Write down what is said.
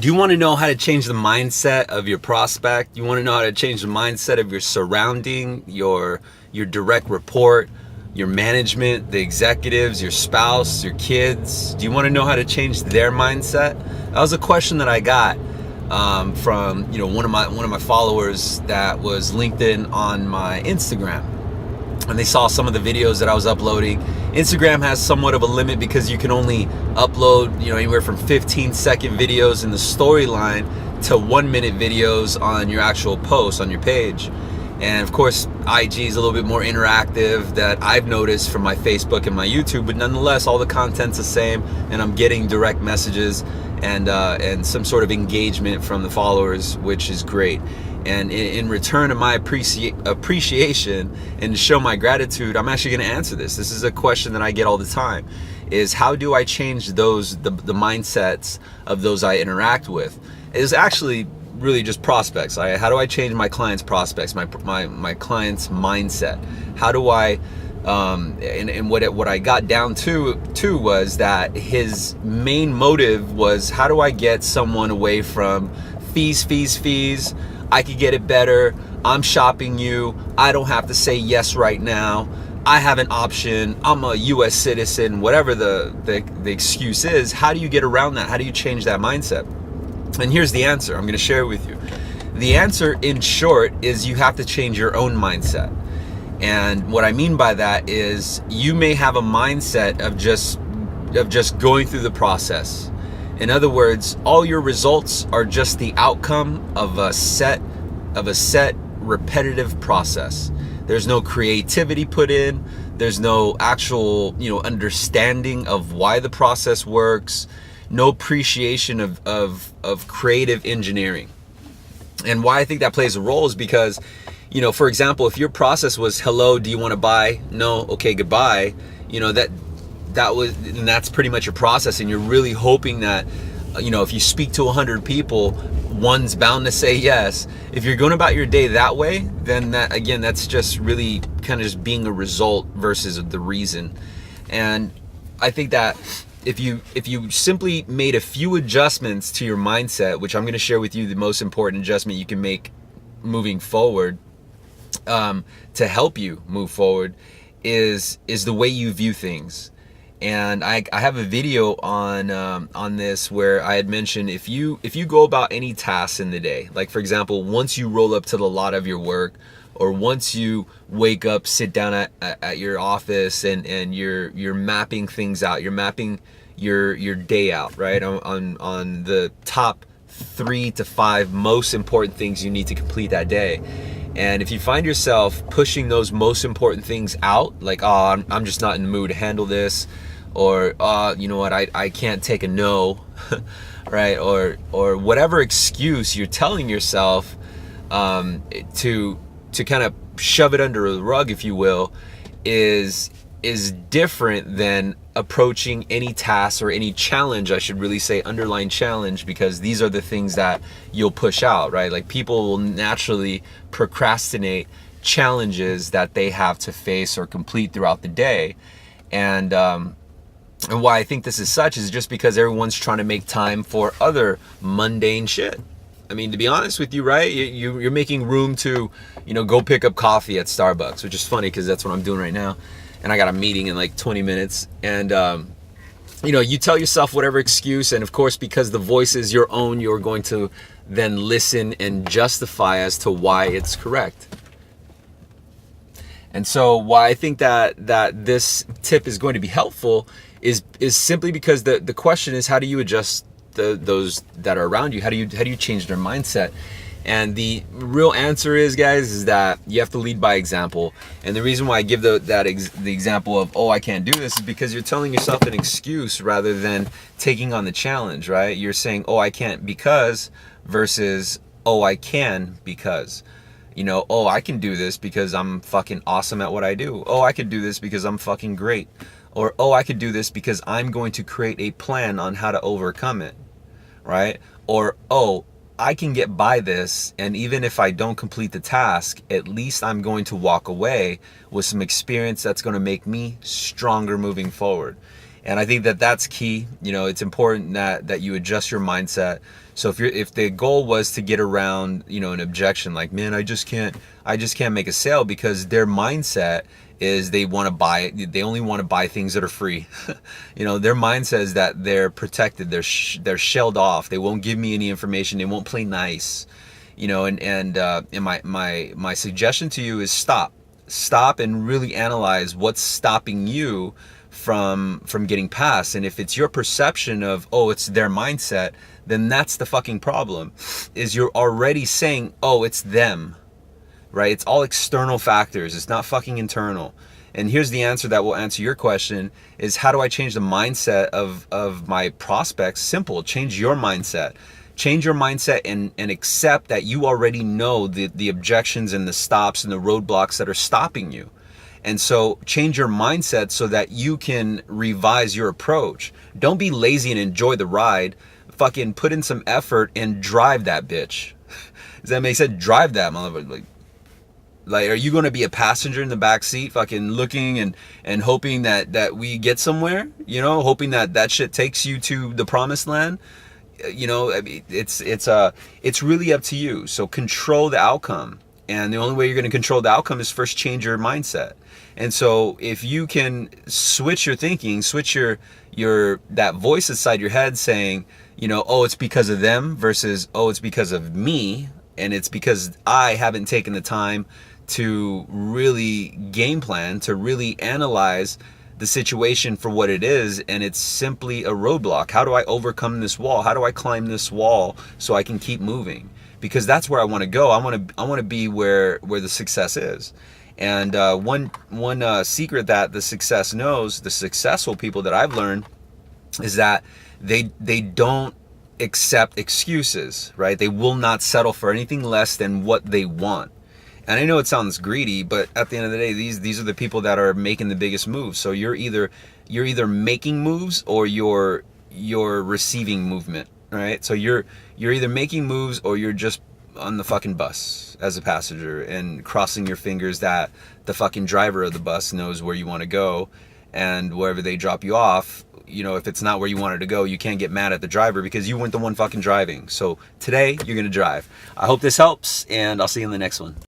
Do you want to know how to change the mindset of your prospect? You want to know how to change the mindset of your surrounding, your direct report, your management, the executives, your spouse, your kids? Do you want to know how to change their mindset? That was a question that I got from one of my followers that was linked in on my Instagram. And they saw some of the videos that I was uploading. Instagram has somewhat of a limit because you can only upload, anywhere from 15-second videos in the storyline to 1-minute videos on your actual post on your page. And of course, IG is a little bit more interactive that I've noticed from my Facebook and my YouTube, but nonetheless, all the content's the same, and I'm getting direct messages and some sort of engagement from the followers, which is great. And in return of my appreciation and to show my gratitude, I'm actually going to answer this. This is a question that I get all the time, is how do I change the mindsets of those I interact with? It's actually really just prospects. How do I change my clients' prospects, my clients' mindset? How do I, and what I got down to was that his main motive was, how do I get someone away from fees? I could get it better. I'm shopping you. I don't have to say yes right now. I have an option. I'm a US citizen, whatever the excuse is. How do you get around that? How do you change that mindset? And here's the answer. I'm going to share it with you. The answer, in short, is you have to change your own mindset. And what I mean by that is you may have a mindset of just going through the process. In other words, all your results are just the outcome of a set repetitive process. There's no creativity put in. There's no actual, understanding of why the process works. No appreciation of creative engineering. And why I think that plays a role is because, for example, if your process was, hello, do you want to buy? No, okay, goodbye. That's pretty much your process, and you're really hoping that, if you speak to 100 people, one's bound to say yes. If you're going about your day that way, then that's just really kind of just being a result versus the reason. And I think that if you simply made a few adjustments to your mindset, which I'm going to share with you the most important adjustment you can make moving forward, to help you move forward, is the way you view things. And I have a video on this where I had mentioned if you go about any tasks in the day, like for example, once you roll up to the lot of your work, or once you wake up, sit down at your office and you're mapping things out, you're mapping your day out, right, on the top 3 to 5 most important things you need to complete that day. And if you find yourself pushing those most important things out, like, oh, I'm just not in the mood to handle this, or you know what, I can't take a no, right, or whatever excuse you're telling yourself to kind of shove it under the rug, if you will, is different than approaching any task or any challenge. I should really say underline challenge, because these are the things that you'll push out, right? Like, people will naturally procrastinate challenges that they have to face or complete throughout the day. And why I think this is such is just because everyone's trying to make time for other mundane shit. I mean, to be honest with you, right? You're making room to, go pick up coffee at Starbucks, which is funny because that's what I'm doing right now. And I got a meeting in like 20 minutes. And, you tell yourself whatever excuse. And of course, because the voice is your own, you're going to then listen and justify as to why it's correct. And so why I think that this tip is going to be helpful is simply because the question is, how do you adjust those that are around you? How do you change their mindset? And the real answer is, guys, is that you have to lead by example. And the reason why I give the example of, oh, I can't do this, is because you're telling yourself an excuse rather than taking on the challenge, right? You're saying, oh, I can't because, versus, oh, I can because. Oh, I can do this because I'm fucking awesome at what I do. Oh, I could do this because I'm fucking great. Or, oh, I could do this because I'm going to create a plan on how to overcome it, right? Or, oh, I can get by this, and even if I don't complete the task, at least I'm going to walk away with some experience that's going to make me stronger moving forward. And I think that that's key. You know, it's important that you adjust your mindset. So if the goal was to get around, you know, an objection, like, man, I just can't make a sale, because their mindset is they only want to buy things that are free. You know, their mindset is that they're protected, they're shelled off, they won't give me any information, they won't play nice. You know, and my suggestion to you is stop and really analyze what's stopping you from getting past. And if it's your perception of, oh, it's their mindset, then that's the fucking problem, is you're already saying, oh, it's them, right? It's all external factors, it's not fucking internal. And here's the answer that will answer your question, is how do I change the mindset of my prospects? Simple. Change your mindset. Change your mindset and accept that you already know the objections and the stops and the roadblocks that are stopping you. And so change your mindset so that you can revise your approach. Don't be lazy and enjoy the ride. Fucking put in some effort and drive that bitch. Does that make sense? Drive that motherfucker. Like, are you going to be a passenger in the back seat, fucking looking and hoping that we get somewhere? You know, hoping that shit takes you to the promised land? You know, I mean, it's really up to you. So control the outcome. And the only way you're going to control the outcome is first change your mindset. And so if you can switch your thinking, switch your that voice inside your head saying, you know, oh, it's because of them, versus, oh, it's because of me, and it's because I haven't taken the time to really game plan, to really analyze the situation for what it is, and it's simply a roadblock. How do I overcome this wall? How do I climb this wall so I can keep moving? Because that's where I want to go. I want to be where the success is. And one secret that the successful people that I've learned, is that they don't accept excuses, right? They will not settle for anything less than what they want. And I know it sounds greedy, but at the end of the day, these are the people that are making the biggest moves. So you're either making moves or you're receiving movement, right? So you're either making moves or you're just on the fucking bus as a passenger and crossing your fingers that the fucking driver of the bus knows where you want to go, and wherever they drop you off, you know, if it's not where you wanted to go, you can't get mad at the driver because you weren't the one fucking driving. So today you're going to drive. I hope this helps, and I'll see you in the next one.